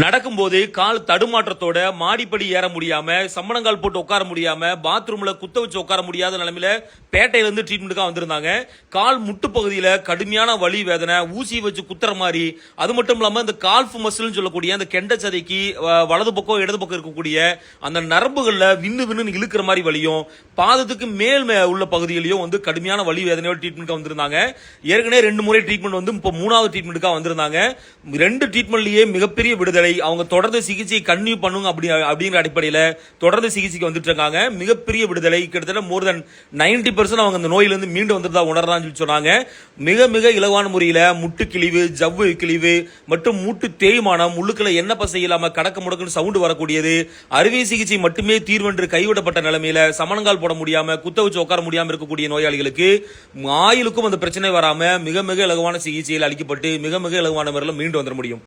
நடக்கும்போது கால் தடுமாற்றத்தோட மாடிப்படி ஏற முடியாம சம்மணங்கால் போட்டு உட்கார முடியாம பாத்ரூம்ல குத்த வச்சு உட்கார முடியாத நிலைமையில பேட்டையில இருந்து ட்ரீட்மெண்ட்டுக்காக வந்திருந்தாங்க. கால் முட்டு பகுதியில கடுமையான வலி வேதனை, ஊசி வச்சு குத்துற மாதிரி, அது மட்டும் இல்லாம இந்த கால்ஃப் மசில்னு சொல்லக்கூடிய அந்த கெண்ட சதைக்கு வலது பக்கம் இடது பக்கம் இருக்கக்கூடிய அந்த நரம்புகள்ல விண்ணு விண்ணு இழுக்கிற மாதிரி வலியும், பாதத்துக்கு மேல் உள்ள பகுதியிலையும் வந்து கடுமையான வலி வேதனையோட ட்ரீட்மெண்ட்காக வந்திருந்தாங்க. ஏற்கனவே 2 முறை ட்ரீட்மெண்ட் வந்து இப்போ 3வது ட்ரீட்மெண்ட்டுக்காக வந்திருந்தாங்க. 2 ட்ரீட்மெண்ட்லயே மிகப்பெரிய விடுதலை. அவங்க தொடர்ந்து சிகிச்சை கன்டினியூ பண்ணுங்க அப்படிங்கிற அடிப்படையில் தொடர்ந்து சிகிச்சைக்கு வந்துட்டு இருக்காங்க. மிகப்பெரிய விடுதலை, கிட்டத்தட்ட மோர் தென் 90% அவங்க அந்த நோயிலிருந்து மீண்டு வந்துட்டு உணர்றான்னு சொன்னாங்க. மிக மிக இலவான முறையில் முட்டு கிழிவு, ஜவ்வு கிழிவு மற்றும் மூட்டு தேய்மானம், உள்ளுக்குள்ள என்ன பசை இல்லாம கடக்க முடக்குன்னு சவுண்ட் வரக்கூடியது, அறுவை சிகிச்சை மட்டுமே தீர்வென்று கைவிடப்பட்ட நிலைமையில சமணங்கால் போட முடியாம குத்த வச்சு உட்கார முடியாம இருக்கக்கூடிய நோயாளிகளுக்கு ஆயுளுக்கும் அந்த பிரச்சனை வராம மிக மிக இலகுவான சிகிச்சையில் அளிக்கப்பட்டு மிக மிக இலகுவான முறையில் மீண்டு வந்துட முடியும்.